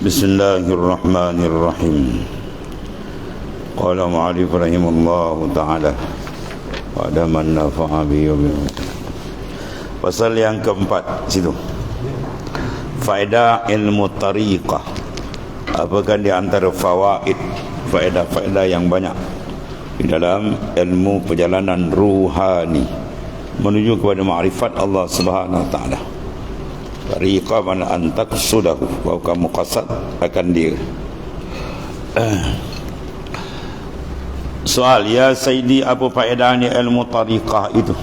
Bismillahirrahmanirrahim. Qala mu'allif rahimahullahu ta'ala wa ada man nafa'a bihi. Pasal yang keempat situ. Faedah ilmu tariqah. Apakah di antara fawaid, faedah-faedah yang banyak di dalam ilmu perjalanan ruhani menuju kepada ma'rifat Allah Subhanahu wa taala. Tariqah mana antak sudahu, bahwa kamu qasad akan dia. Soal, ya Sayyidi, apa faedahnya ilmu tariqah itu?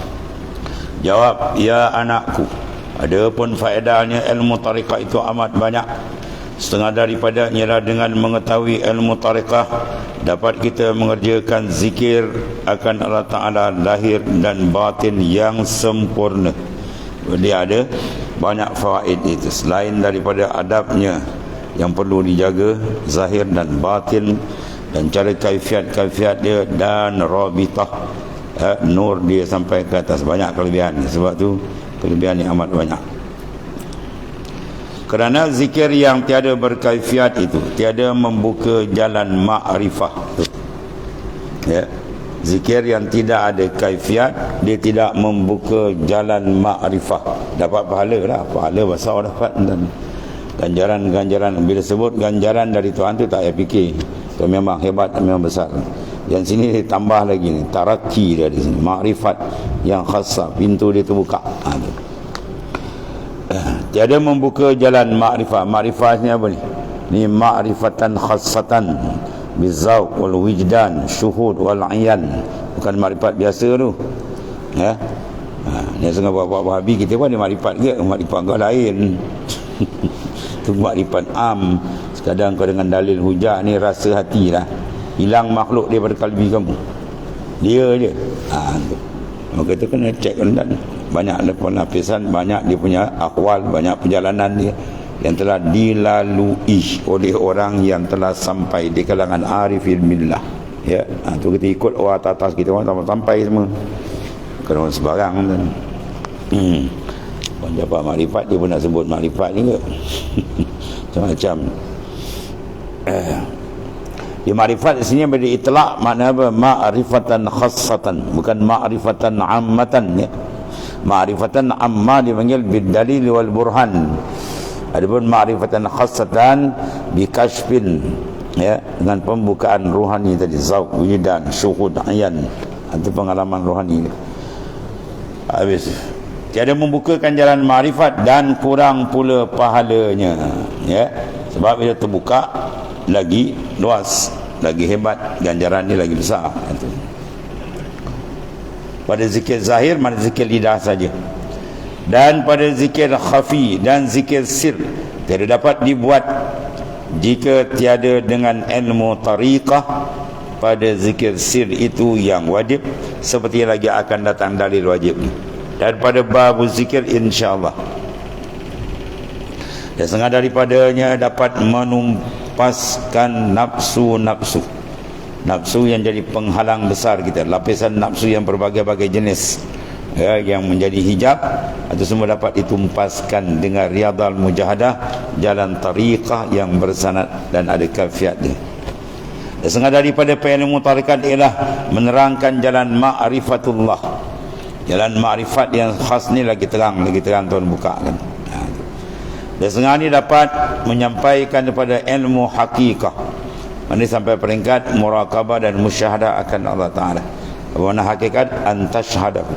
Jawab, ya anakku, adapun faedahnya ilmu tariqah itu amat banyak. Setengah daripada ialah dengan mengetahui ilmu tariqah dapat kita mengerjakan zikir akan Allah Ta'ala lahir dan batin yang sempurna. Dia ada banyak fawaid itu selain daripada adabnya yang perlu dijaga, zahir dan batin, dan cara kaifiat dia dan rabitah, nur dia sampai ke atas. Banyak kelebihan. Sebab tu kelebihan yang amat banyak. Kerana zikir yang tiada berkaifiat itu tiada membuka jalan ma'rifah. Ya, zikir yang tidak ada kaifiat dia tidak membuka jalan ma'rifah. Dapat pahala lah, pahala besar dapat, dan ganjaran-ganjaran. Bila sebut ganjaran dari Tuhan tu tak payah fikir, tu memang hebat, memang besar. Yang sini ditambah lagi ni, taraki dia di sini, ma'rifat yang khasah, pintu dia terbuka. Tiada membuka jalan ma'rifah. Ma'rifahnya apa ni? Ni ma'rifatan khassatan bizauq wal wijdan syuhud wal ayan. Bukan makrifat biasa tu. Ya. Ni setengah buat wahabi kita pun ada makrifat ke? Makrifat kau lain. Tu makrifat am. Sekadang kau dengan dalil hujah ni rasa hatilah. Hilang makhluk daripada kalbi kamu. Dia je. Tu. Maka tu kena cek dan banyak lapisan, banyak dia punya akwal, banyak perjalanan dia yang telah dilalui oleh orang yang telah sampai di kalangan arifin billah. Ya, tu kita ikut orang atas kita, orang sampai semua. Kerana sebarang kan. Orang dapat makrifat dia pun nak sebut makrifat juga. Macam-macam. Di makrifat di sini beri itlaq, makna apa? Ma'rifatan khassatan, bukan ma'rifatan ammatan ya. Ma'rifatan amma dipanggil bidalil wal burhan. Adapun ma'rifatan khassatan bikashfin ya, dengan pembukaan rohani tadi, zauq, wijdan, syuhud, ayan. Itu pengalaman rohani. Habis. Tiada membukakan jalan ma'rifat dan kurang pula pahalanya ya. Sebab bila terbuka lagi luas, lagi hebat, ganjaran dia lagi besar. Itu. Pada zikir zahir, mana zikir lidah saja. Dan pada zikir khafi dan zikir sir tidak dapat dibuat jika tiada dengan ilmu tariqah. Pada zikir sir itu yang wajib, seperti lagi akan datang dalil wajib. Dan pada bab zikir insya-Allah, dan setengah daripadanya dapat menumpaskan nafsu-nafsu yang jadi penghalang besar kita, lapisan nafsu yang berbagai-bagai jenis ya, yang menjadi hijab. Itu semua dapat ditumpaskan dengan riyadhal mujahadah, jalan tariqah yang bersanad dan ada kafiat dia. Dan setengah daripada ilmu tariqat ialah menerangkan jalan ma'rifatullah. Jalan ma'rifat yang khas ni lagi terang Tuhan bukakan. Dan setengah ni dapat menyampaikan kepada ilmu hakikah. Ini sampai peringkat muraqabah dan musyahadah akan Allah Ta'ala. Mana hakikat antashhadahu.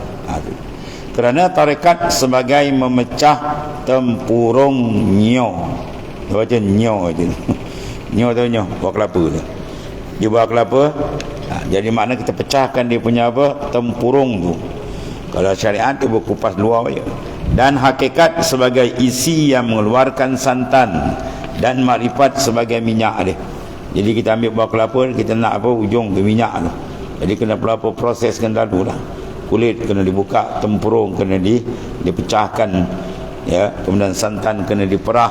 Kerana tarekat sebagai memecah tempurung nyo. Baca nyo je. Nyo tu nyo, buah kelapa tu. Dia buah kelapa, jadi makna kita pecahkan dia punya apa? Tempurung tu. Kalau syariat dia berkupas luar je. Dan hakikat sebagai isi yang mengeluarkan santan, dan makrifat sebagai minyak dia. Jadi kita ambil buah kelapa, kita nak apa? Ujung ke minyak tu. Jadi kena apa proses kena lalu lah. Kulit kena dibuka, tempurung kena dipecahkan ya, kemudian santan kena diperah,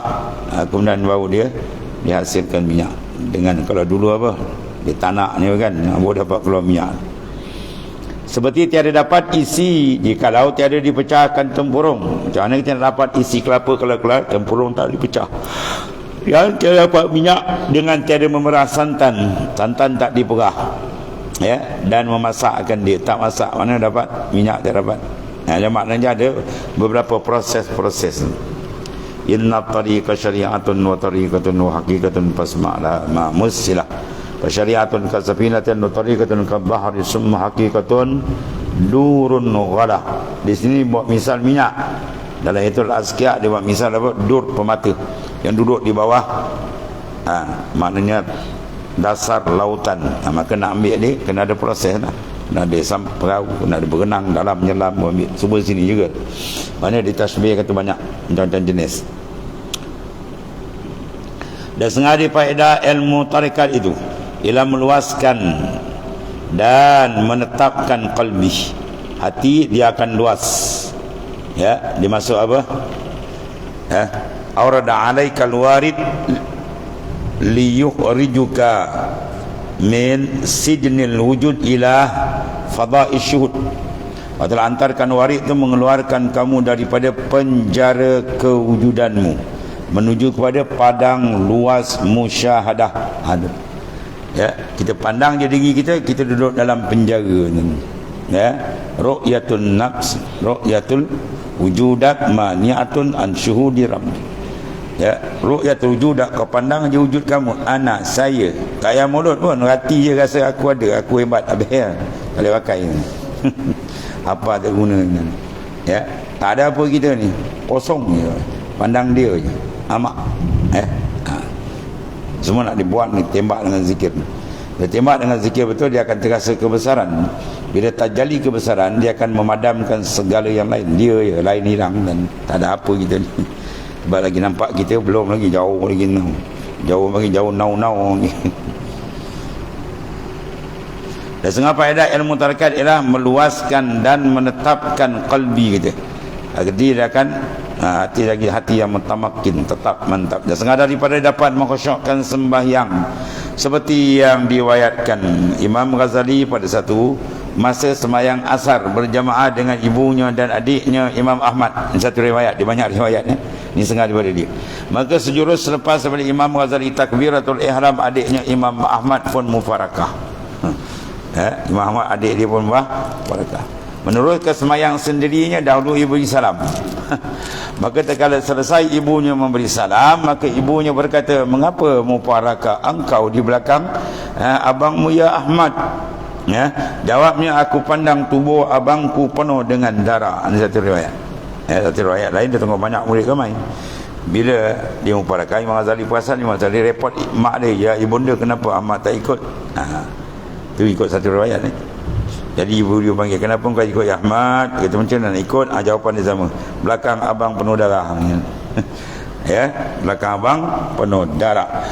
kemudian baru dia dihasilkan minyak. Dengan kalau dulu apa? Di tanah ni kan, baru dapat keluar minyak. Seperti tiada dapat isi jikalau tiada dipecahkan tempurung. Macam mana kita nak dapat isi kelapa kalau keluar tempurung tak dipecah? Yang kita dapat minyak dengan tiada memerah santan, santan tak diperah, ya, dan memasakkan dia, tak masak mana dapat minyak, tak dapat. Ada maknanya ada beberapa proses-proses. Inna tariqa syari'atun wa tariqatun wa haqiqatun fasma'la ma musilah. Syari'atun ka safinatin wa tariqatun ka bahri summa haqiqatun durun ghalah. Di sini buat misal minyak. Dalam itu al-azkiya dia buat misal apa? Dur pemata yang duduk di bawah, maknanya dasar lautan. Maka nak ambil dia kena ada proses lah. Kena ada perahu, kena ada berenang dalam, menyelam, ambil semua sini juga. Maknanya ditasbih kata banyak macam-macam jenis. Dan sengaja faedah ilmu tarikat itu ialah meluaskan dan menetapkan qalbi. Hati dia akan luas. Ya, dia masuk apa? Aurada alaikal warid liyukhrijuka min sijnil wujud ila fada'ish syuhud. Allah antarkan warid itu mengeluarkan kamu daripada penjara kewujudanmu menuju kepada padang luas musyahadah. Ya, kita pandang je diri kita, kita duduk dalam penjara ni. Ya, ru'yatun nafs, ru'yatul wujudat mani'atun an syuhudi rabbi. Ya, ru'yatul wujudat, kau pandang je wujud kamu, anak saya. Tak payah mulut pun, hati je rasa aku ada, aku hebat, habis ya. Tak boleh pakai. Apa tak guna ni. Ya, tak ada apa kita ni, kosong je. Pandang dia je. Amak. Semua nak dibuat ni, tembak dengan zikir. Dia tembak dengan zikir betul, dia akan terasa kebesaran. Bila tajalli kebesaran, dia akan memadamkan segala yang lain. Dia je lain hilang dan tak ada apa kita ni. Sebab lagi nampak kita belum lagi, jauh lagi, jauh lagi, jauh nau-nau lagi. Dan setengah faedah ilmu tarikat ialah meluaskan dan menetapkan qalbi kita. Jadi dia akan hati yang mutamakin, tetap mantap. Dan setengah daripada dapat mengkhusyukkan sembahyang seperti yang diriwayatkan Imam Ghazali pada satu masa sembahyang asar berjamaah dengan ibunya dan adiknya Imam Ahmad. Ini satu riwayat, dia banyak riwayatnya. Ini setengah daripada dia. Maka sejurus selepas daripada Imam Ghazali takbiratul ihram, adiknya Imam Ahmad pun mufarakah. Imam Ahmad adik dia pun mufarakah. Meneruskan sembahyang sendirinya, dahulu ibu beri salam. Maka tatkala selesai ibunya memberi salam, maka ibunya berkata, mengapa mufarakah engkau di belakang abangmu ya Ahmad? Ya, jawabnya, aku pandang tubuh abangku penuh dengan darah. Ini satu riwayat. Satu riwayat lain dia tengok banyak murid ramai. Bila dia mufarakah, Imam Ghazali perasan, Imam Ghazali report mak dia, ya ibunda kenapa Ahmad tak ikut? Itu ikut satu riwayat ni. Jadi ibu dia panggil, kenapa kau ikut ya Ahmad? Kata macam mana nak ikut? Jawapan dia sama, belakang abang penuh darah. Ya, belakang abang penuh darah.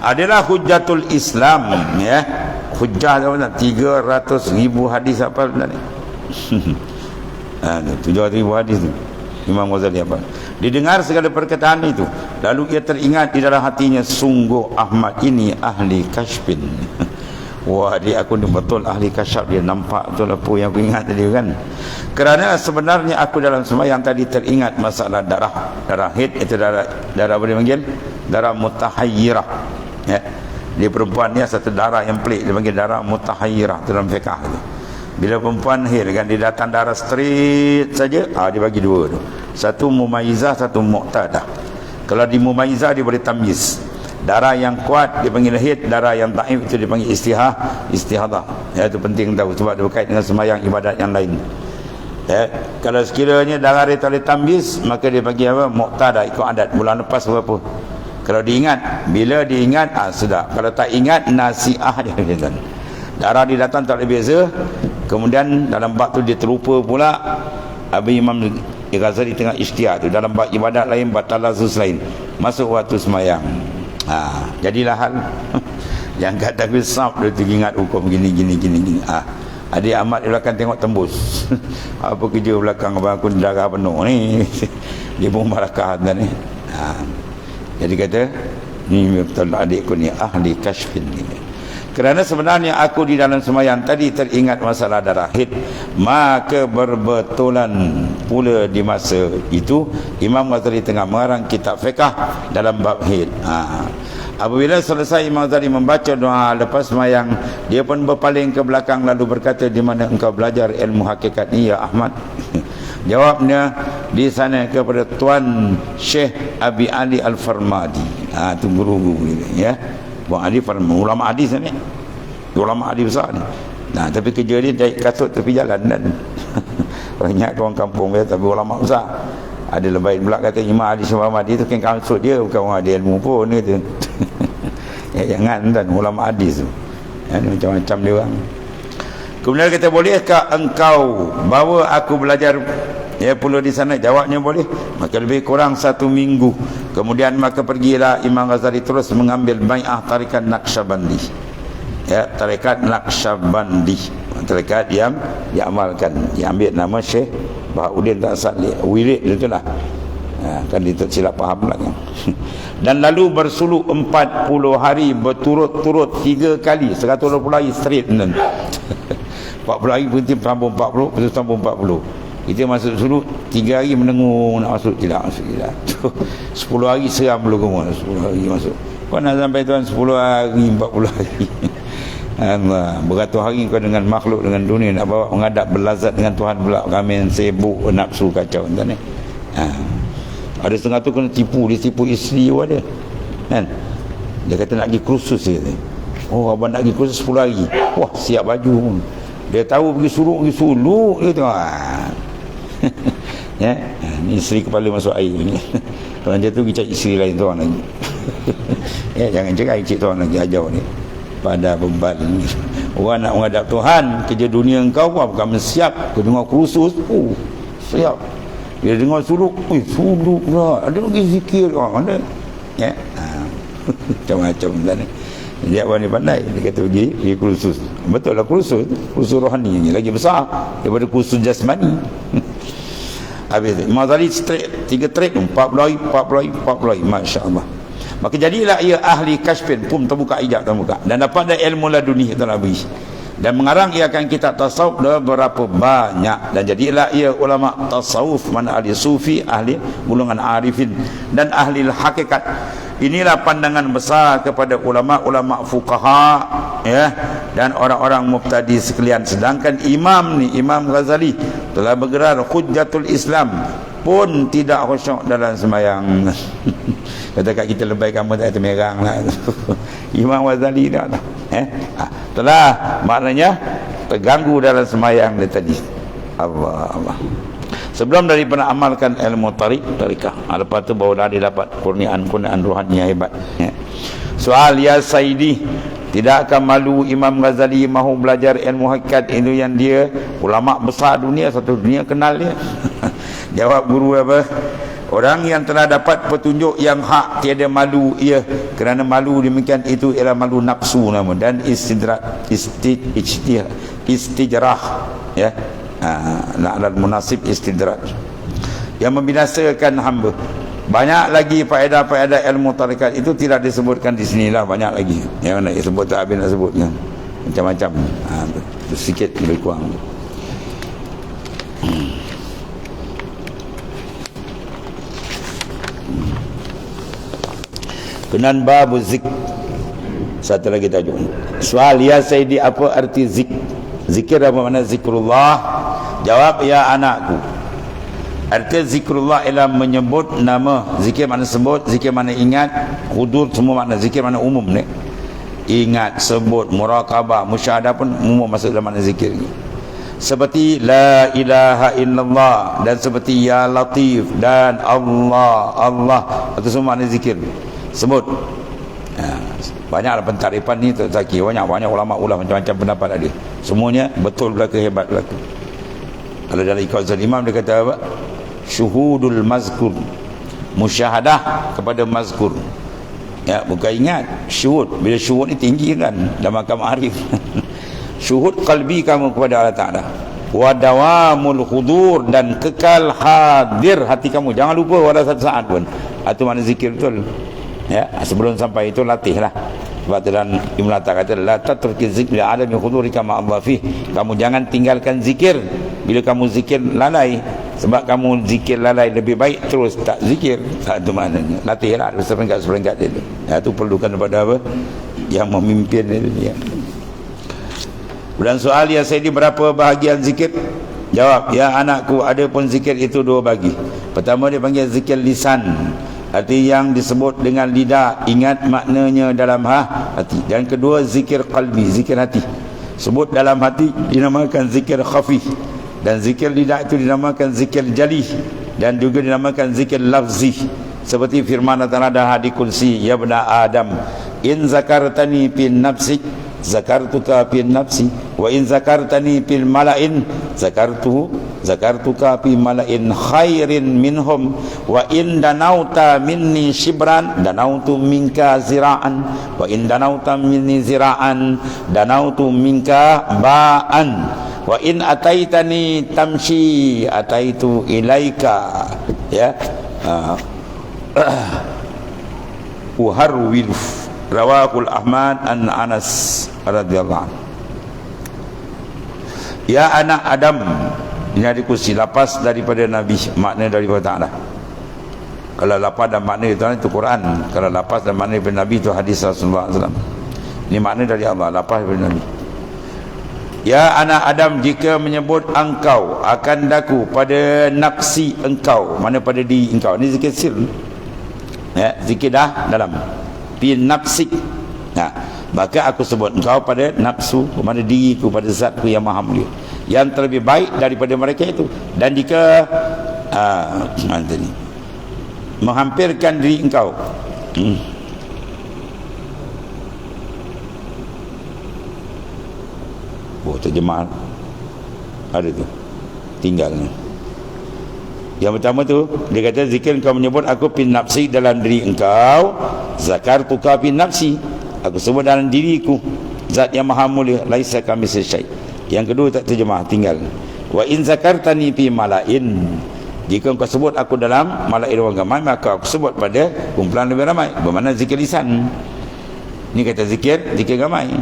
Adalah hujjatul Islam, ya. Hujjah apa? 300,000 hadis apa ni? 700,000 hadis tu Imam Ghazali apa? Didengar segala perkataan itu, lalu ia teringat di dalam hatinya, sungguh Ahmad ini ahli kashfin. Wah, dia aku ni betul ahli kasyaf, dia nampak betul apa yang aku ingat tadi kan. Kerana sebenarnya aku dalam sembahyang tadi teringat masalah darah haid, itu darah apa dia panggil? Darah mutahayyirah. Ya. Dia perempuan ni satu darah yang pelik, dia panggil darah mutahayyirah dalam fiqh itu. Bila perempuan haid kan, dia datang darah straight saja, dia bagi dua tu. Satu mumayyizah, satu muqtadah. Kalau di mumayyizah dia boleh tamyiz. Darah yang kuat dia panggil haid, darah yang dhaif itu dia panggil istihadah. Ya, itu penting tahu sebab dia berkait dengan sembahyang ibadat yang lain. Ya, kalau sekiranya darah dia tak boleh tamyiz, maka dia bagi apa? Muqtadah, ikut adat. Bulan lepas berapa? Kalau diingat, bila diingat sudah. Kalau tak ingat, nasiah dia kata. Darah dia datang tak boleh beza. Kemudian dalam bab tu dia terlupa pula. Habis Imam Ghazali tengah isytihat tu, dalam bab ibadat lain, bab talazus lain, masuk waktu sembahyang. Jadilah hal yang kata sab dia tu ingat hukum gini. Adik Ahmad di belakang tengok tembus. Apa kerja belakang abang aku darah penuh ni. Dia pun barakah ni. Jadi kata, ni betul adikku ni ahli kashfin ni. Kerana sebenarnya aku di dalam sembahyang tadi teringat masalah darah haid, maka berbetulan pula di masa itu Imam Ghazali tengah mengarang kitab fiqh dalam bab haid. Apabila selesai Imam Ghazali membaca doa lepas sembahyang, dia pun berpaling ke belakang lalu berkata, di mana engkau belajar ilmu hakikat ni ya Ahmad? Jawabnya, di sana kepada Tuan Syekh Abi Ali Al-Farmadi. Itu guru-guru ya. Buat Ali Farmadi, ulama hadis ni. Ulama hadis besar ni. Nah, tapi kerja dia naik kasut tepi jalan dan banyak orang kampung dia, tapi ulama besar. Ada lebih pula kata Imam Ali Farmadi tu kan kasut dia, bukan orang ada ilmu pun gitu. Ya, jangan dan ulama hadis tu. Ya, macam-macam dia orang. Kemudian kata, bolehkah engkau bawa aku belajar ya pula di sana? Jawabnya boleh. Maka lebih kurang 1 minggu kemudian maka pergilah Imam Ghazali terus mengambil bai'ah tarikat Naqsyabandi. Ya, tarikat Naqsyabandi, tarikat yang diamalkan, diambil nama Syekh Bahauddin tak asal wirid itulah. Kan itu silap faham pula kan. Dan lalu bersuluk 40 hari berturut-turut 3 kali 120 hari straight kan. 40 hari berhenti sambung 40, lepas sambung 40. Kita masuk suluk 3 hari mendengung nak masuk tidak. 10 hari seram belum kemana, 10 hari masuk. Kau nak sampai tuan 10 hari 40 hari. Allah, beratus hari kau dengan makhluk, dengan dunia, nak bawa menghadap berlazat dengan Tuhan pula. Kami sibuk nafsu kacau tuan ni. Ada setengah tu kena tipu, dia tipu isteri pun ada kan. Dia kata nak pergi kursus dia. Oh, abang nak pergi kursus 10 hari. Wah, siap baju. Dia tahu pergi suluk dia tu. Ya, ni isteri kepala masuk air ni. Kalau dia tu pergi cari isteri lain tuan lagi. Ya, jangan cakap cik tuan lagi ajar ni. Pada beban ni. Orang nak menghadap Tuhan, kerja dunia engkau bukan siap. Kau dengar kursus, siap. Dia dengar suluk, suluk lah. Ada lagi zikir ada. Ya. Macam-macam kan ni. Dia orang ni pandai. Dia kata pergi kursus. Betul lah kursus rohani ni lagi besar daripada kursus jasmani. Habis Imam Ghazali straight 3 trade 40 hari, masya-Allah. Maka jadilah ia ahli kasyfin, pun terbuka hijab dan dapat ilmu laduni itu Nabi. Dan mengarang ia akan kitab tasawuf berapa banyak, dan jadilah ia ulama tasawuf, mana ahli sufi, ahli golongan arifin dan ahli hakikat. Inilah pandangan besar kepada ulama-ulama fuqaha ya, dan orang-orang mubtadi sekalian. Sedangkan Imam Ghazali telah bergelar hujjatul Islam, pun tidak khusyuk dalam sembahyang. Kata kat kita lebay kamu tak termerang lah. Imam Ghazali dah telah maknanya terganggu dalam sembahyang dia tadi. Allah. Sebelum daripada amalkan ilmu tarikah, lepas tu baru dia dapat kurniaan rohani yang hebat. Soal ya Saidi, tidak akan malu Imam Ghazali mahu belajar ilmu hakikat itu yang dia ulama besar dunia, satu dunia kenal dia. Jawab guru apa? Orang yang telah dapat petunjuk yang hak tiada malu ia, kerana malu demikian itu ialah malu nafsu nama, dan istijrah ya. La'al munasib istidraj yang membinasakan hamba. Banyak lagi faedah-faedah ilmu tarikat itu tidak disebutkan di sinilah, banyak lagi yang nak disebut tak habis nak sebutkan macam-macam. Sedikit lebih kurang. Kenan babu zik. Satu lagi tajuk. Soal ya Sayyidi, apa arti zikir? Apa makna zikrullah? Jawab, ya anakku, arti zikrullah ialah menyebut nama. Zikir makna sebut, zikir makna ingat, hudur semua makna zikir, makna umum ni. Ingat, sebut, muraqabah, musyahadah pun umum masuk dalam makna zikir ni. Seperti la ilaha illallah, dan seperti ya latif, dan Allah. Itu semua makna zikir. Sebut. Banyaklah pentarifan ni tak zaki. Banyak ulama macam-macam pendapat ada. Semuanya betul berlaku, hebat berlaku. Kalau dalam Iqazul Imam dia kata apa? Syuhudul mazkur, musyahadah kepada mazkur. Ya, bukan ingat. Syuhud. Bila syuhud ni tinggi kan dalam makam arif. Syuhud qalbi kamu kepada Allah Ta'ala. Wa dawamul hudur, dan kekal hadir hati kamu. Jangan lupa walau satu saat pun. Itu makna zikir betul. Ya, sebelum sampai itu latih lah. Sebab tu dan Ibn Atta kata la tatruki zikri alami hudurika ma'allah fih. Kamu jangan tinggalkan zikir. Bila kamu zikir lalai, Sebab kamu zikir lalai lebih baik terus tak zikir. Tak, itu maknanya. Latihlah seperingkat-seperingkat dia tu. Itu perlukan kepada apa? Yang memimpin dia. Dan soal yang saya di berapa bahagian zikir? Jawab, ya anakku, ada pun zikir itu 2 bagi. Pertama dia panggil zikir lisan, arti yang disebut dengan lidah, ingat maknanya dalam hati. Dan kedua zikir qalbi, zikir hati, sebut dalam hati, dinamakan zikir khafi. Dan zikir lidah itu dinamakan zikir jali, dan juga dinamakan zikir lafzi. Seperti firman Allah Ta'ala dalam hadis kursi, ya bena Adam, in zakartani fin nafsik zakartuka fi nafsi, wa in zakartani fil mala'in zakartuka fi mala'in khairin minhum, wa in danauta minni shibran danautu minka zira'an, wa in danauta minni zira'an danautu minka ba'an, wa in ataitani tamshi ataitu ilaika. Ya, uharwilu. Rawahul Ahmad an Anas radhiyallahu anhu. Ya anak Adam, ini hadis kursi, lapas daripada Nabi, makna daripada Ta'ala. Kalau lapas dan makna itu Quran, kalau lapas dan makna daripada Nabi itu hadis Rasulullah SAW. Ini makna dari Allah, lapas daripada Nabi. Ya anak Adam, jika menyebut engkau akan daku pada nafsi engkau, mana pada diri engkau. Ini zikir sir. Ya, zikir dah dalam fi nafsik. Nah, maka aku sebut engkau pada nafsu, pada diriku, pada zatku yang maha mulia, yang terlebih baik daripada mereka itu. Dan jika menghampirkan diri engkau, terjemahan ada tu, tinggal. Yang pertama tu dia kata zikir engkau menyebut aku fi nafsi, dalam diri engkau, zakartuka fi nafsi, aku sebut dalam diriku, zat yang maha mulia, laisa kamitslihi syai'. Yang kedua tak terjemah, tinggal. Wa in zakartani fi mala'in, jika engkau sebut aku dalam mala'in orang ramai, maka aku sebut pada kumpulan lebih ramai. Bermakna zikir lisan. Ni kata zikir ramai.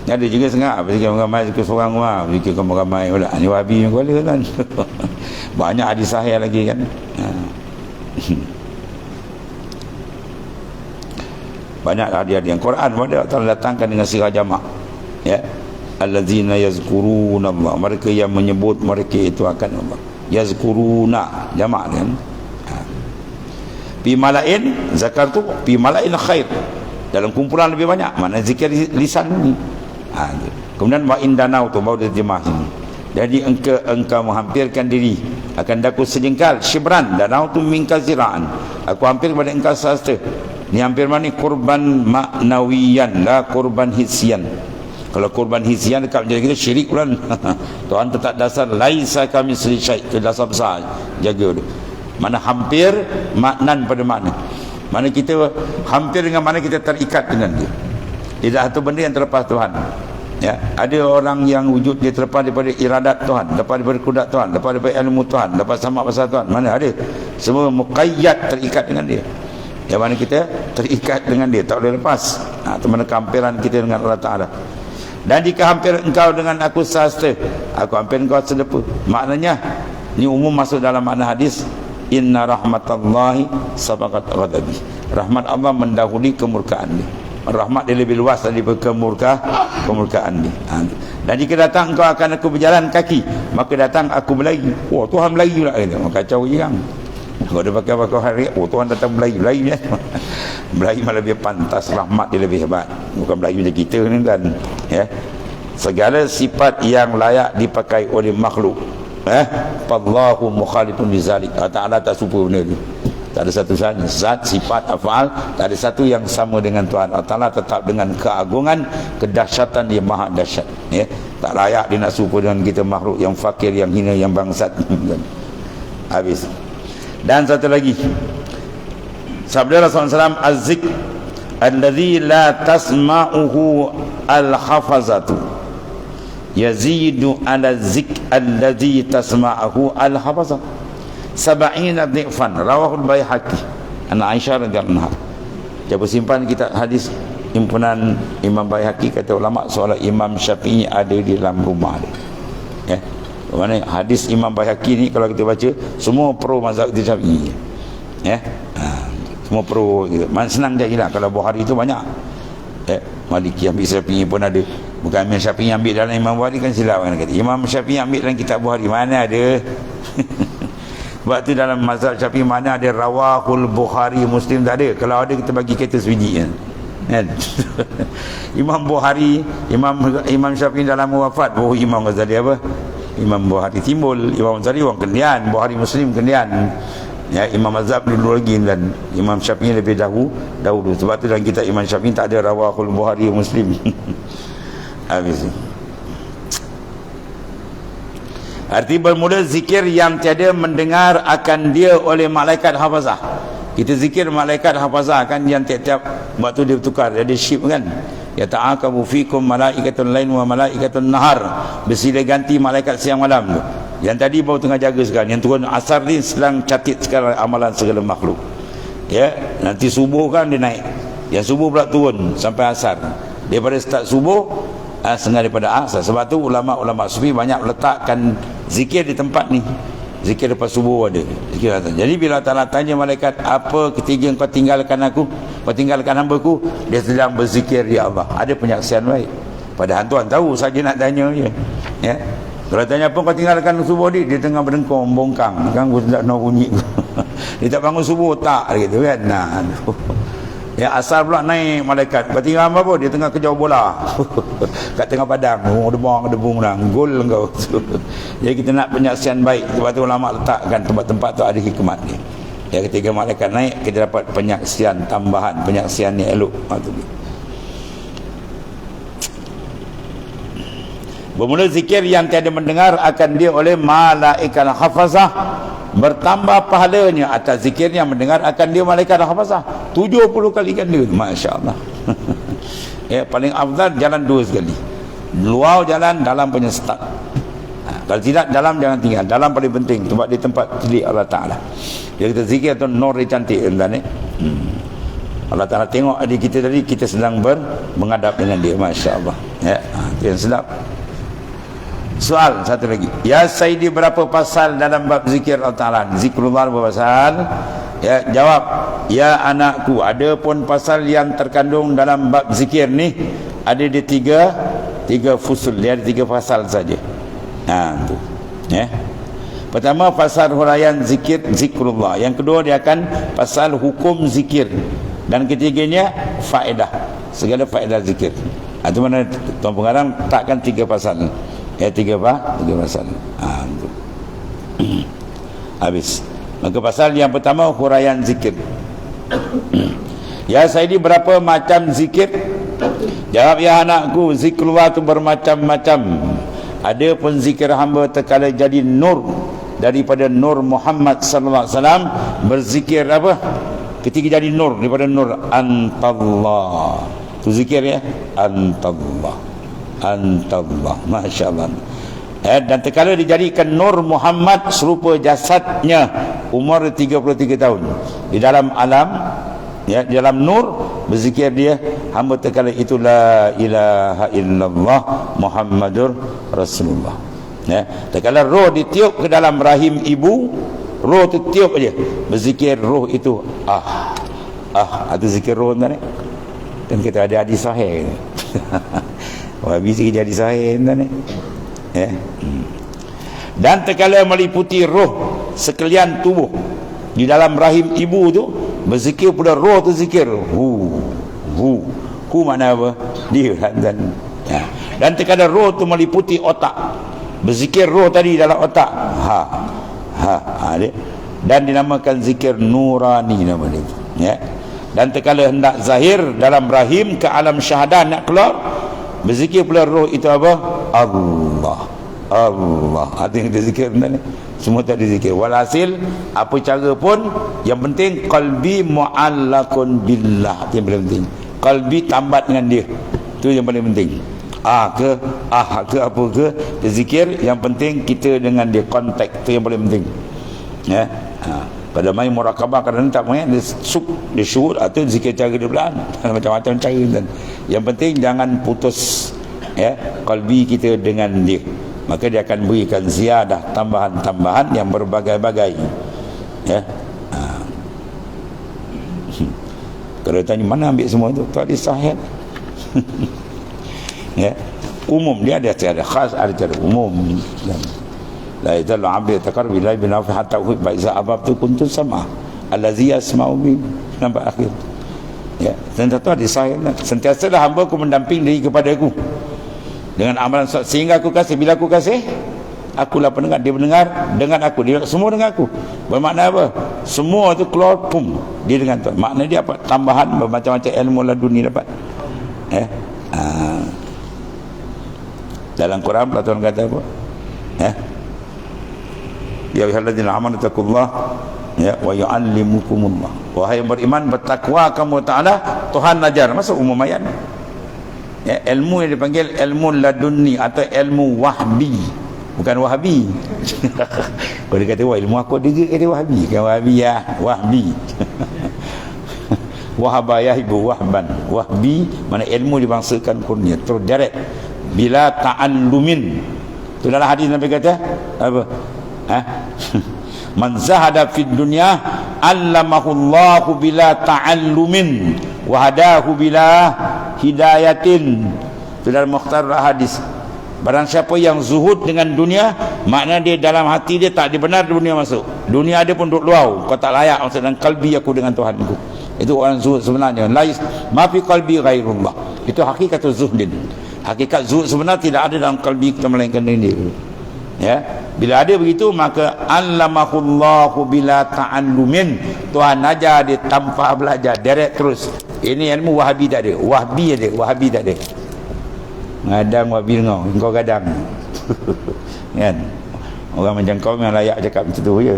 Ada juga setengah zikir orang ramai, zikir seorang rumah, zikir kamu ramai pula. Ni wahabi yang kuala kan. Banyak hadis sahih lagi kan. Banyak hadis yang Quran pada Allah datangkan dengan sirah jamak. Ya, allazina yazkuruna Allah, mereka yang menyebut mereka itu akan Allah. Yazkuruna jamak kan. Fi mala'in zakartu fi mala'in khair, dalam kumpulan lebih banyak. Mana zikir lisan ni. Kemudian wa indanau tu baru terjemah sini. Jadi engkau menghampirkan diri akan daku sejengkal, syibran danau tu minka zira'an, aku hampir kepada engkau sehasta. Ni hampir mana ni? Kurban maknawiyan, la kurban hisian. Kalau kurban hisian dekat menjadi kita syirik pula. Tuhan tetap dasar laisa kamitslihi syai', itu dasar besar, jaga tu. Mana hampir maknan pada makna, mana kita hampir dengan mana kita terikat dengan dia. Tidak satu benda yang terlepas Tuhan. Ya, ada orang yang wujud dia terlepas daripada iradat Tuhan, lepas daripada kudat Tuhan, lepas daripada ilmu Tuhan, lepas sama pasal Tuhan. Mana ada? Semua muqayyad, terikat dengan dia. Yang mana kita terikat dengan dia, tak boleh lepas. Itu mana kehampiran kita dengan Allah Ta'ala. Dan jika hampir engkau dengan aku sehasta, aku hampir engkau sedepa. Maknanya ini umum masuk dalam makna hadis, inna rahmatallahi sabaqat ghadabi, rahmat Allah mendahului kemurkaan dia. Rahmat dia lebih luas daripada kemurkaan dia. Dan jika datang engkau akan aku berjalan kaki, maka datang aku berlari. Oh, Tuhan berlari pula kata. Kacau je kan. Kalau dia pakai hari, oh Tuhan datang berlari je. Berlari malah lebih pantas, rahmat dia lebih hebat. Bukan berlari macam kita ni kan. Ya. Segala sifat yang layak dipakai oleh makhluk, fallahu mukhalifun bizalik. Ta'ala tak serupa benda tu. Tak ada satu sahaja. Zat, sifat, afal, tak ada satu yang sama dengan Tuhan. Allah Ta'ala tetap dengan keagungan, kedahsyatan dia maha dahsyat. Ya? Tak layak dia nak serupa dengan kita makhluk yang fakir, yang hina, yang bangsat. Habis. Dan satu lagi. Sabda Rasulullah SAW, az-zik alladhi la tasma'uhu al-hafazatu yazidu ala zik alladhi tasma'uhu al-hafazatu sab'ina dhi'fan, rawahul Baihaqi an Aisyah radhiyallahu anha. Coba simpan kita hadis himpunan Imam Baihaqi, kata ulama seolah Imam Syafi'i ada di dalam rumah dia. Ya. Mana hadis Imam Baihaqi ni kalau kita baca semua pro mazhab Syafi'i. Ya. Semua pro gitu. Senang je lah. Kalau Bukhari tu banyak. Maliki ambil Syafi'i pun ada. Bukan Imam Syafi'i ambil dalam Imam Bukhari kan silap kan kata. Imam Syafi'i ambil dalam kitab Bukhari mana ada. Sebab tu dalam mazhab Syafi'i mana ada rawahul Bukhari Muslim tak ada. Kalau ada kita bagi kereta sebiji kan. Imam Bukhari, Imam Syafi'i dalam wafat, Imam Ghazali apa? Imam Bukhari timbul, Imam Ghazali orang Kendian, Bukhari Muslim Kendian. Ya, Imam Mazhab dulu lagi dan Imam Syafi'i lebih dahulu. Sebab tu dalam kitab Imam Syafi'i tak ada rawahul Bukhari Muslim. Habis. Arti bermula zikir yang tiada mendengar akan dia oleh malaikat hafazah. Kita zikir malaikat hafazah kan yang tiap-tiap waktu dia bertukar, ada shift kan. Ya ta'akabu fikum malaikatun lain wa malaikatun nahar. Bersilih ganti malaikat siang malam tu. Yang tadi baru tengah jaga sekarang, yang turun asar ni sedang catit sekarang amalan segala makhluk. Ya, nanti subuh kan dia naik. Yang subuh pula turun sampai asar. Daripada start subuh setengah daripada asar. Sebab tu ulama-ulama sufi banyak letakkan zikir di tempat ni. Zikir lepas subuh ada. Zikir atas. Jadi bila Allah tanya malaikat, apa ketiga kau tinggalkan aku? Kau tinggalkan hamba-Ku? Dia sedang berzikir ya Allah. Ada penyaksian baik. Padahal tuan tahu saja nak tanya je. Ya. Kalau tanya apa kau tinggalkan subuh dia tengah berdengkong, bongkang. Kan aku tak nak bunyi. Dia tak bangun subuh tak gitu kan. Nah. Ya asal pula naik malaikat. Kau tinggal apa? Dia tengah kejar bola. Kat tengah padang. Debung dah. Gol kau. Jadi kita nak penyaksian baik. Sebab tu ulama letakkan tempat-tempat tu ada hikmat dia. Ya ketika malaikat naik kita dapat penyaksian tambahan, penyaksian yang elok. Bermula zikir yang tiada mendengar akan dia oleh malaikat hafazah. Bertambah pahalanya atas zikir yang mendengar akan dia malaikat hafazah 70 kali ganda. Masya-Allah. Ya, paling afdal jalan 2 sekali. Luar jalan, dalam punya start. Kalau tidak dalam jangan tinggal. Dalam paling penting sebab di tempat milik Allah Taala. Dia kata zikir tu nur dia cantik tuan ni. Allah Taala tengok adik kita tadi, kita sedang menghadap dengan dia. Masya-Allah. Ya, itu yang sedap. Soal satu lagi. Ya Sayyidi, berapa pasal dalam bab zikir Allah Ta'ala? Zikrullah berapa pasal? Ya, jawab. Ya anakku, ada pun pasal yang terkandung dalam bab zikir ni. Ada di tiga fusul. Dia ada 3 pasal saja. Tu. Ya. Pertama pasal huraian zikir, zikrullah. Yang kedua dia akan pasal hukum zikir. Dan ketiganya faedah. Segala faedah zikir. Itu mana Tuan Pengarang takkan 3 pasal. Ya 3 pasal. Habis. Maka pasal yang pertama huraian zikir. Ya Sayyidi, berapa macam zikir? Jawab ya anakku, zikrullah itu bermacam-macam. Ada pun zikir hamba terkala jadi nur daripada nur Muhammad sallallahu alaihi wasallam. Berzikir apa? Ketika jadi nur daripada nur antallah. Tu zikir ya, antallah. Antallah, masya-Allah. Dan terkala dijadikan nur Muhammad serupa jasadnya, umur 33 tahun di dalam alam, ya, di dalam nur berzikir dia hamba terkala itu la ilaha illallah Muhammadur Rasulullah. Ya, terkala roh ditiup ke dalam rahim ibu, roh tu tiup aja berzikir roh itu itu zikir roh kan. Dan kita ada hadis sahih. Wahabi sikit jadi sahih tuan ni. Ya. Dan terkala meliputi roh sekalian tubuh di dalam rahim ibu tu, berzikir pula roh tu zikir. Hu makna apa? Dia dan ya. Dan terkala roh tu meliputi otak, berzikir roh tadi dalam otak. Dia. Dan dinamakan zikir nurani nama dia. Ya. Dan terkala hendak zahir dalam rahim ke alam syahadah nak keluar, berzikir pula roh itu apa? Allah. Ada yang berzikir ni. Semua tak dizikir. Walhasil apa cara pun yang penting qalbi mu'allaqun billah. Itu yang paling penting. Qalbi tambat dengan dia. Itu yang paling penting. Ke apa ke berzikir, yang penting kita dengan dia kontak. Itu yang paling penting. Ya. Pada main murakabah kadang tak main dia syukur atau zikir cara dia belan macam-macam cara dan yang penting jangan putus ya qalbi kita dengan dia. maka dia akan berikan ziyadah, tambahan-tambahan yang berbagai-bagai. Ya. Kalau tanya mana ambil semua itu, tak ada sahih. Ya. Umum dia ada secara khas, ada secara umum. La yazalu 'abdi yataqarrabu ilayya bin nafi hatta uhibba iza ahbabtu kuntu sam'a allazi yasma'u bi, sampai akhir. Ya, sentiasa ada sahih. Sentiasalah hamba ku mendamping diri kepada aku dengan amalan sehingga aku kasih. Bila aku kasih, akulah pendengar, dia mendengar dengan aku, dia semua dengan aku. Bermakna apa? Semua tu keluar pum, dia dengan Tuhan. Makna dia apa? Tambahan bermacam-macam ilmu laduni dapat. Dalam Quran Allah Tuhan kata apa? Ya ayyuhalladzina amanu taqullah ya wa yu'allimukumullah. Wahai yang beriman, bertakwa kamu taala, Tuhan ajar. Masuk umum ayat. Ya, ilmu yang dipanggil ilmu laduni atau ilmu wahbi, bukan wahabi. Kalau dia kata wah ilmu aku dia wahabi, kan wahabi ya, wahbi. Wahabayah ibu wahban. Wahbi mana ilmu dibangsakan kurnia terus direct bila ta'allumin. Itu dalam hadis Nabi kata apa? Man zahada fid dunya allamahullahu bila ta'allumin wa hadahu bila hidayatin. Itu dalam Mukhtar hadis. Barang siapa yang zuhud dengan dunia, makna dia dalam hati dia tak dibenar dunia masuk. Dunia dia pun duduk luar, kau tak layak masuk dalam kalbi aku dengan Tuhanku. Itu orang zuhud sebenarnya. Lais ma fi qalbi ghairullah. Itu hakikat zuhdin. Hakikat zuhud sebenar tidak ada dalam kalbi kita melainkan ini. Ya, bila ada begitu maka allamahullahu bila ta'allumin. Tuhan ajar dia tanpa belajar, direct terus. Ini ilmu wahabi tak ada. Wahbi ada, wahabi tak ada. Ngadang wahabi engkau gadang. Kan? Orang macam kau yang layak cakap macam tu je.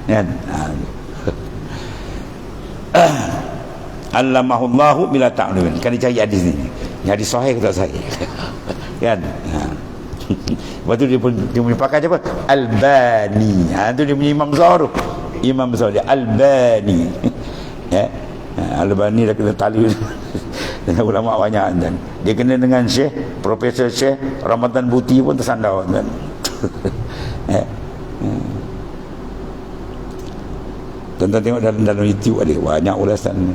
Kan? Allamahullahu bila ta'allumin. Kan dia cari hadis ni. Hadis sahih ke tak sahih? Kan? Lepas tu dia punya pakai apa? Albani. Tu dia punya imam besar tu. Imam besar dia Albani. Ya. Albani dah kena tali dengan ulama banyak kan. Dia kena dengan Syekh, Profesor Syekh Ramadan Buti pun tersandar kan. Ya. Tonton tengok dalam YouTube ada banyak ulasan ni.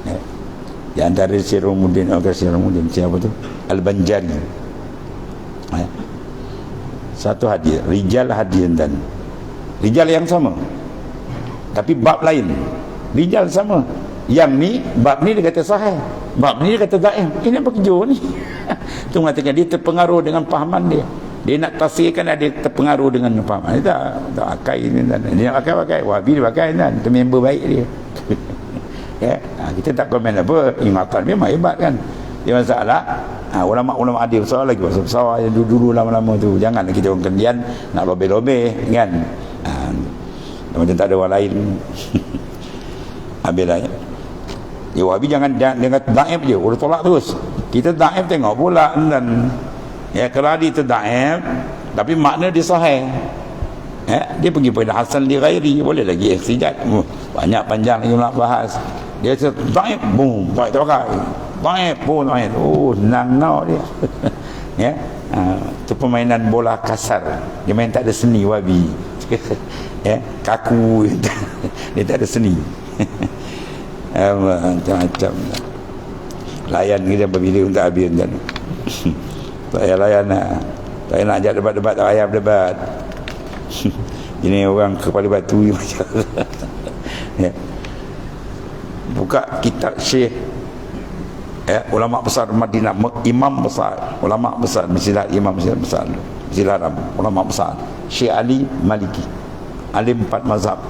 Ya. Di antara Syekh Romuddin, siapa tu? Al-Banjari. Ya. Satu hadis, rijal hadis dan rijal yang sama tapi bab lain. Rijal sama, yang ni bab ni dia kata sahih, bab ni dia kata dhaif. Ini apa kerja ni? Itu mengatakan dia terpengaruh dengan pahaman dia. Dia nak tafsirkan, dia terpengaruh dengan pahaman. Dia tak pakai ni dan dia nak pakai wahabi, dia pakai kan. Itu member baik dia. Ya, kita tak komen apa, ingatan memang hebat kan. Dia masalah ulama-ulama adil besar lagi, besar yang dulu lama-lama tu. Janganlah kita orang kendian nak lobeh-lobeh kan. Macam tak ada orang lain. Habis lah ya. Ya wahabi jangan kata daif je, udah tolak terus. Kita daif tengok pula dan ya kalau dia tu daif tapi makna dia sahih. Ya, dia pergi pada Hasan li ghairi, boleh lagi ihtijaj. Banyak panjang lagi nak bahas. Dia daif, boom, tak pakai. Baik pun main. Oh, senang nak dia. Ya. Tu permainan bola kasar. Dia main tak ada seni wabi. Ya, kaku. Dia tak ada seni. Macam-macam. Layan kita berbila untuk habis kan. Tak payah layan lah. Tak payah nak ajak debat-debat, tak payah berdebat. Ini orang kepala batu macam. Ya. Buka kitab Syekh ulama besar Madinah, imam besar, ulama besar, mestilah imam besar, mestilah ulama besar, Syekh Ali Maliki, alim 4 mazhab.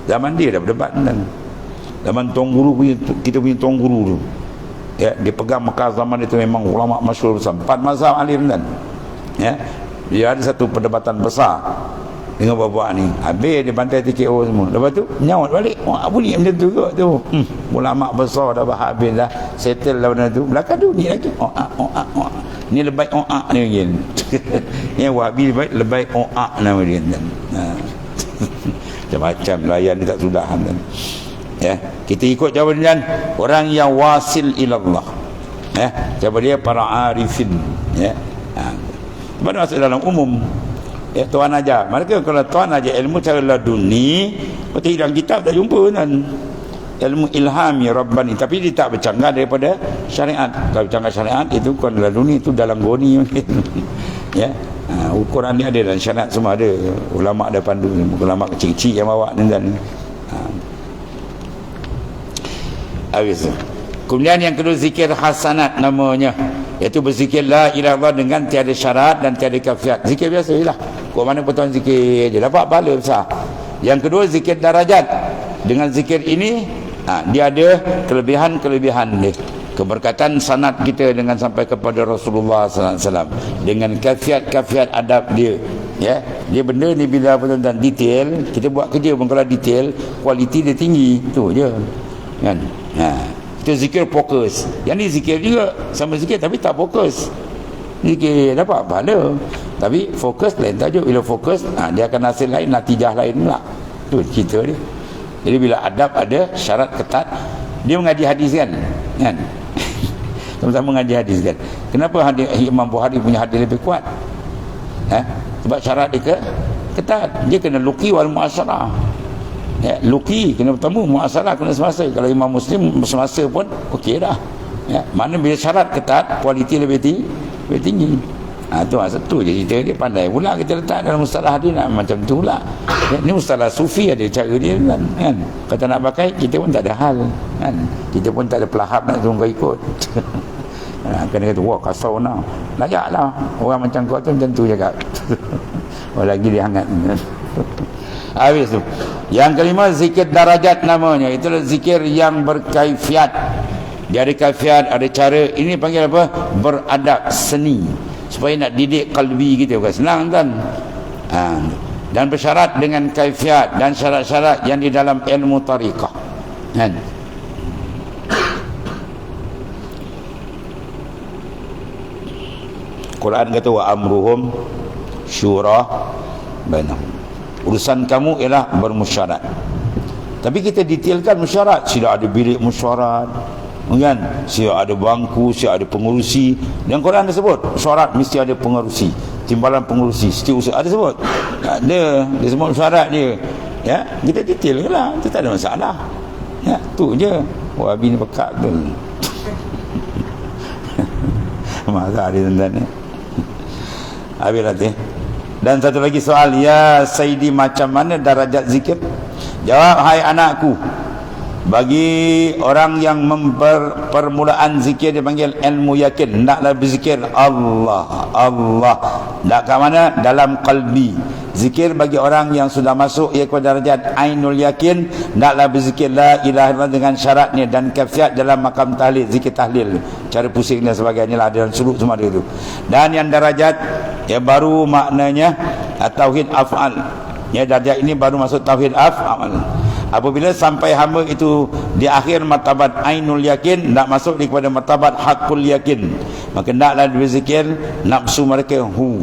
Zaman dia dah berdebat dan zaman Tuan Guru punya, kita punya Tuan Guru tu, ya, dia pegang Mekah zaman itu memang ulama masyhur besar, 4 mazhab alim dan ya, dia ada satu perdebatan besar dengan bapak ni. Habis dia bantai TKO semua. Lepas tu nyawat balik. Wah, bunyi macam tu juga tu. Ulama besar dah habis dah. Settle lah benda tu. Belakang tu ni lagi. Ni lebay ni lagi. Yang wahabi lebay nama dia. Macam-macam layan ni tak sudah. Ya, kita ikut jawapan orang yang wasil ilallah. Ya, jawapan dia para arifin. Ya. baru masuk dalam umum. Tuan aja. Mereka kalau tuan aja ilmu cara laduni, berarti dalam kitab tak jumpa kan. Ilmu ilhami rabbani, tapi dia tak bercanggah daripada syariat. Kalau bercanggah syariat itu bukan laduni, itu dalam goni mungkin. Ya. Ukuran ni ada dan syariat semua ada. Ulama ada pandu, ulama kecil-kecil yang bawa dan habis. Kemudian yang kedua zikir hasanat namanya, iaitu berzikir la ilaha illallah dengan tiada syarat dan tiada kafiat. Zikir biasa jelah. Kau mana pun tuan zikir je dapat pahala besar. Yang kedua zikir darajat. Dengan zikir ini dia ada kelebihan-kelebihan dia. Keberkatan sanad kita dengan sampai kepada Rasulullah sallallahu alaihi wasallam, dengan kafiat-kafiat adab dia. Ya, dia benda ni bila tuan-tuan detail, kita buat kerja pun kalau detail, kualiti dia tinggi. Tu je. Kan? Itu zikir fokus. Yang ni zikir juga, sama zikir tapi tak fokus. Zikir dapat pahala, tapi fokus lain tajuk. Bila fokus, dia akan hasil lain, natijah lain pula. Tu cerita dia. Jadi bila adab ada syarat ketat, dia mengaji hadis kan? Sama-sama mengaji hadis kan? Kenapa Imam Bukhari punya hadis lebih kuat? Sebab syarat dia ketat. Dia kena luqi wal mu'asyarah. Ya, luqi kena bertemu, mu'asyarah kena semasa. Kalau Imam Muslim semasa pun okey dah. Ya, mana bila syarat ketat, kualiti lebih tinggi. Tu satu je cerita dia. Pandai pula kita letak dalam mustalah hadis macam tu pula. Ya, ni mustalah sufi ada cara dia kan. Kata nak pakai, kita pun tak ada hal kan. Kita pun tak ada pelahap nak suruh kau ikut. Kena kata wah kasau nak. Layaklah orang macam kau tu macam tu cakap. Lagi dia hangat. Habis tu. Yang kelima zikir darajat namanya. Itulah zikir yang berkaifiat. Dia ada kaifiat, ada cara. Ini panggil apa? Beradab seni. Supaya nak didik kalbi kita. Bukan senang kan? Dan bersyarat dengan kaifiat dan syarat-syarat yang di dalam ilmu tariqah. Kan? Quran kata wa amruhum syura bainahum. Urusan kamu ialah bermusyarat. Tapi kita detailkan musyarat. Sila ada bilik musyarat, kan? Sila ada bangku, sila ada pengurusi. Dan Quran ada sebut syarat mesti ada pengurusi, timbalan pengurusi, setiausaha ada sebut. Dia sebut syarat dia. Ya, kita detailkanlah, itu tak ada masalah. Ya, tu je. Wah, bini pekat tu. Masa dia tuan-tuan ni. Habis nanti. Dan satu lagi soal, ya Sayyidi, macam mana darajat zikir? Jawab, hai anakku, bagi orang yang permulaan zikir dia panggil ilmu yakin. Hendaklah berzikir Allah, Allah. Tak kat mana? Dalam qalbi. Zikir bagi orang yang sudah masuk ia kepada darajat ainul yakin, hendaklah berzikir la ilaha illallah dengan syaratnya dan kafiat dalam makam tahlil, zikir tahlil, cara pusing dan sebagainya lah, dalam suluk semua dia tu. Dan yang darajat ya baru maknanya tauhid af'al. Ya, darjah ini baru masuk tauhid af'al. Apabila sampai hamba itu di akhir martabat ainul yakin, nak masuk di kepada martabat hakul yakin, maka naklah berzikir nafsu mereka hu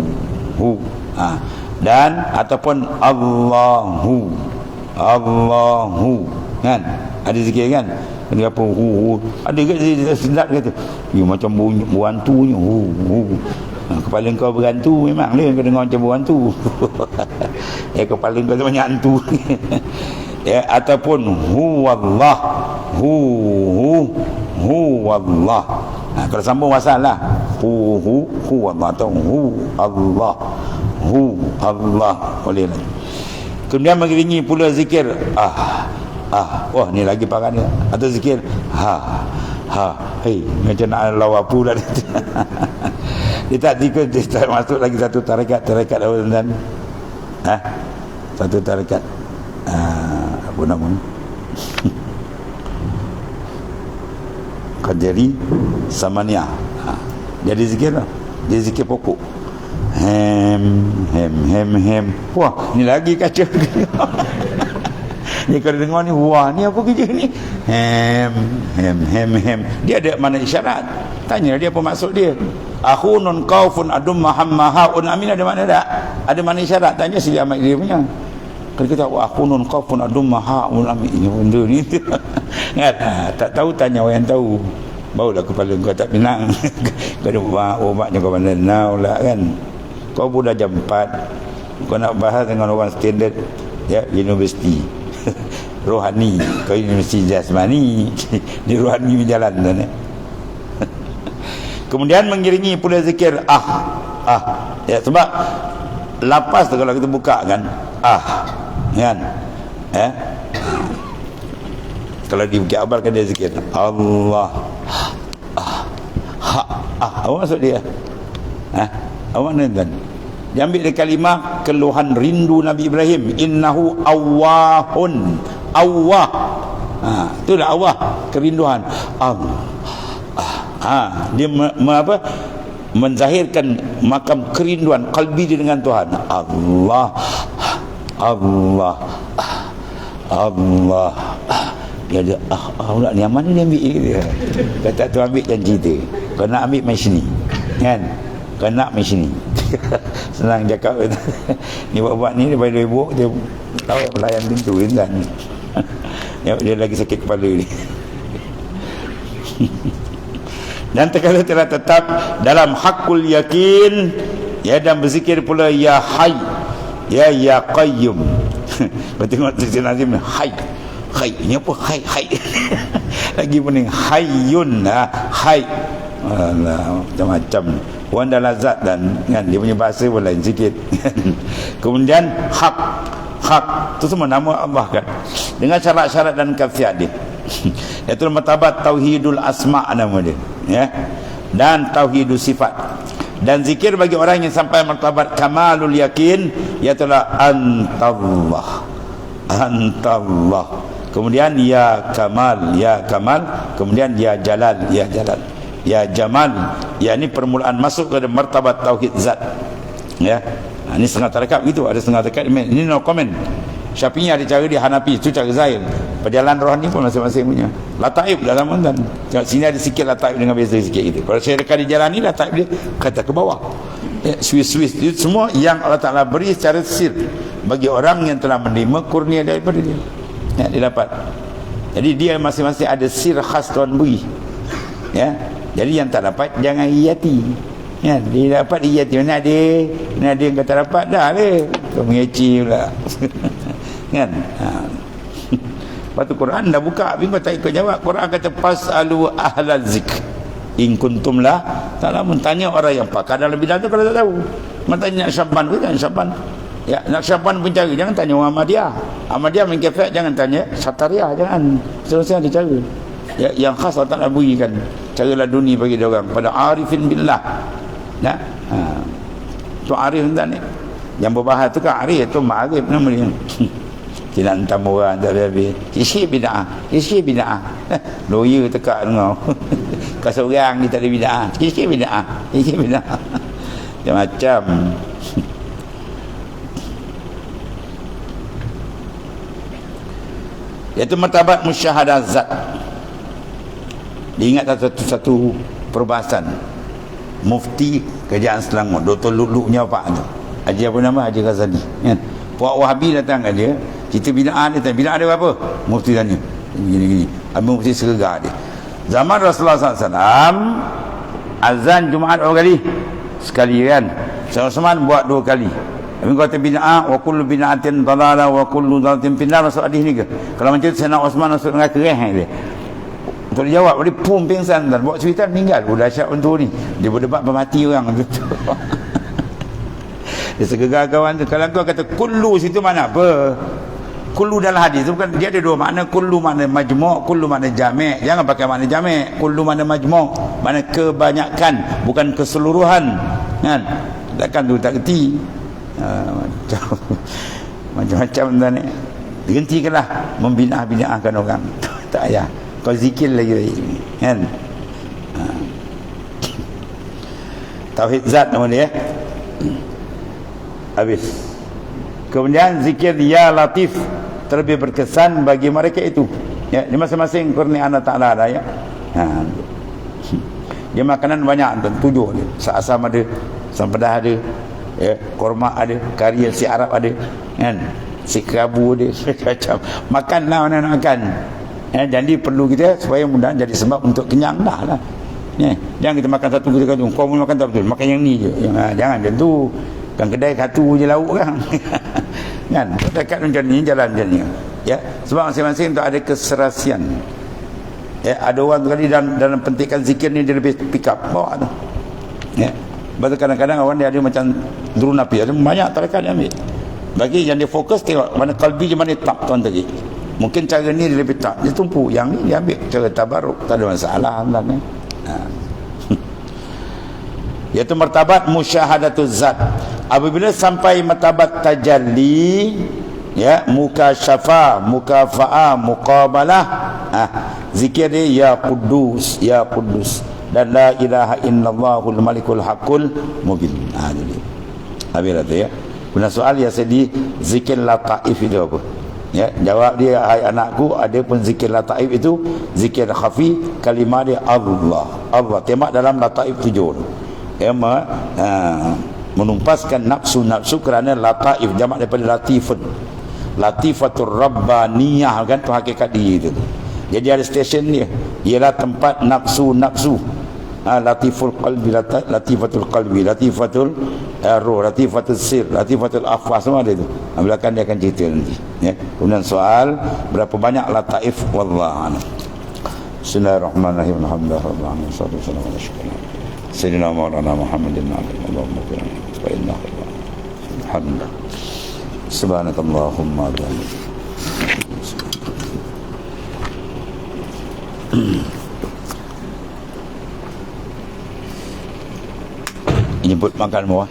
dan ataupun Allahu kan, ada zikir kan, ada apa hu ada ke sedap kata ya macam buantunya hu. Kepala kau berhantu memang dia kau dengar macam berhantu. Kepala kau tu banyak hantu. Ya, ataupun huwallah huwallah. Kalau sambung masalah huwallah atau Allah boleh lagi. Kemudian mengiringi pula zikir wah ni lagi parah ni, atau zikir hei macam nak lawapu dah. Dia tak masuk lagi satu tarekat awal dan satu tarekat apa nama Qadiri Samania. Jadi zikir lah, dia zikir pokok hem. Wah ni lagi kacau. Ni kalau dengar ni, wah ni apa kerja ni, hem. Dia ada mana isyarat, tanya dia apa maksud dia. Akhunun qaufun adum mahammahaun amin, ada mana tak? Ada mana isyarat? Tanya Sidi Ahmad dia punya. Kalau kita wa akhunun qaufun adum mahammahaun amin, ini benda ni kan? Tak tahu tanya orang yang tahu. Barulah kepala kau tak pinang. Kau ada obatnya kau pandai now lah kan. Kau pun dah jam 4, kau nak bahas dengan orang standard ya, universiti rohani, kau universiti jasmani. Di rohani jalan tu. Kemudian mengiringi pula zikir ya, sebab lapas tu kalau kita buka kan kan kalau di Bukit Abal kan dia zikir Allah apa maksud dia? Apa makna kan? Dia ambil dari kalimah keluhan rindu Nabi Ibrahim, innahu awwahun, awwah, itulah awwah, kerinduan dia menzahirkan makam kerinduan kalbi dia dengan Tuhan. Allah dia ada pula ni, mana dia ambil dia? Kata tu ambil janji tu, kau nak ambil main sini kan, kau nak main sini. Senang cakap. Ni buat ni daripada ibu dia tahu pelayan pintu kan. Dia lagi sakit kepala ni. Dan terkala telah tetap dalam hakul yakin ya, dan berzikir pula ya hayy ya qayyum. Kau tengok Siti Nazim, hayy ni apa? Hayy lagi pening, hayyun hayy. Alah, macam-macam wanda lazat, dan kan dia punya bahasa pun lain sikit. Kemudian hak tu semua nama Allah kan, dengan syarat-syarat dan khafiat dia. Iaitu martabat tauhidul asma nama dia ya, dan tauhidul sifat. Dan zikir bagi orang yang sampai martabat kamalul yakin iaitulah antallah, kemudian ya kamal, kemudian ya jalal, ya jamal, ya ini permulaan masuk ke martabat tauhid zat ya. Ini setengah tarekat begitu, ada setengah tarekat ini no comment. Syafi'i ada cara dia, Hanafi itu cara zahir. Perjalanan rohani pun masing-masing punya. Lataib dalam mantan. Sini ada sikit lataib dengan biasa sikit gitu. Kalau saya dekat di jalan ni, lataib dia kata ke bawah. Ya, Swiss itu semua yang Allah Ta'ala beri secara sir bagi orang yang telah menerima kurnia daripada dia. Ya, dia dapat. Jadi dia masing-masing ada sir khas Tuhan beri. Ya. Jadi yang tak dapat jangan iyati. Ya, dia dapat iyati. Mana ada yang kata dapat dah le. Kau mengeci pula. Kan? Lepas tu Quran dah buka, tapi kau tak ikut jawab. Quran kata fasalu ahlal zikr in kuntum la ta'lamun. Tanya orang yang pakar dalam bidang tu kalau tak tahu. Matanya nak Syaban ke jangan Syaban. Ya, nak Syaban pun cari, jangan tanya orang Ahmadiyah main kafir, jangan tanya Satariah, jangan. Selesai ada cara. Ya, yang khas Allah Ta'ala berikan cara laduni bagi dia orang pada arifin billah. Nah, tu arif entah ni. Yang berbahas tu kan arif, tu ma'arif nama dia. Tidak entah orang tak habis. Isi bid'ah. Lawyer tekak dengar. Kau seorang ni tak ada bid'ah. Isi bid'ah. Macam-macam. Iaitu martabat musyahadah zat. Diingat satu perbahasan Mufti Kerajaan Selangor, Dr. Luk-Luknya apa tu, Haji apa nama, Haji Ghazali kan? Puak Wahabi datang kat dia, cerita bid'ah dia tanya, bid'ah dia apa? Mufti tanya gini-gini, Abang Mufti sergah dia. Zaman Rasulullah SAW azan Jumaat berapa kali? Sekali kan. Sama-sama buat 2 kali. Tapi kata bid'ah, wa kullu bid'atin dalalah wa kullu dalalatin finnar. Masuk hadis ni ke? Kalau macam Sayyidina Osman masuk dengan kereh dia. Untuk dia jawab, dia pun pingsan dan bawa cerita meninggal. Dahsyat untuk ni. Dia berdebat bermati orang gitu. Dia segegar kawan tu. Kalau kau kata kullu situ mana apa? Kullu dalam hadis tu bukan, dia ada 2 makna. Kullu makna majmu', kullu makna jami'. Jangan pakai makna jami'. Kullu makna majmu', makna kebanyakan, bukan keseluruhan. Kan? Takkan tu tak kerti. Macam-macam tuan ni. Hentikanlah membina-binakan orang. Tak payah. Kau zikir lagi kan. Tauhid zat nama dia. Habis. Kemudian zikir ya latif, terlebih berkesan bagi mereka itu. Ya, di masing-masing kurnia Allah Ta'ala ada ya. Dia makanan banyak tujuh dia. Asam ada, sampedah ada, ya, korma ada, kari si Arab ada, kan? Si kerabu ada, macam makanlah mana nak makan. Ya, jadi perlu kita supaya mudah jadi sebab untuk kenyang dah lah. Ya, jangan kita makan satu kita kata kau mau makan tak betul, makan yang ni je. Jangan macam tu. Kan kedai satu je lauk kan. Kan dekat macam ni jalan macam ni. Ya, sebab masing-masing tu ada keserasian. Ya, ada orang kali dalam pentingkan zikir ni dia lebih pick up bawa tu. Ya. Sebab kadang-kadang orang dia ada macam drone api, ada banyak tarikat dia ambil. Bagi yang dia fokus tengok mana kalbi je mana tak tuan tadi. Mungkin cara ni dia lebih tak, dia tumpu, yang ni dia ambil cara tabaruk, tak ada masalah sebenarnya. Iaitu martabat musyahadatul zat. Apabila sampai martabat tajalli, ya, mukasyafa, mukafaah, muqabalah, zikir dia ya Quddus, ya Quddus, dan la ilaha illallahul malikul haqqul mubin. Jadi habis tu ya. Guna soal ya sedi zikir lataif itu apa? Ya, jawab dia, hai anakku, ada pun zikir lataif itu zikir khafi, kalimah dia Allah. Allah temak dalam lataif 7 tu. Ya, menumpaskan nafsu kerana lataif jamak daripada latifun. Latifatur rabbaniyah kan tu hakikat dia itu. Jadi ada stesen dia, ialah tempat nafsu. Latiful qalbi, latifatul qalbi, latifatul roh, latifatul sir, latifatul akhwas, semua ada itu. Belakang dia akan cerita nanti. Ya. Kemudian soal berapa banyak lataif, wallahu a'lam. Bismillahirrahmanirrahim. Alhamdulillahirabbil alamin. Sallallahu alaihi wasallam. Sayyidina Maulana Muhammadin Allahumma salli wa inna alhamdulillah. Subhanakallahumma wa bihamdika. Nyebut makan semua.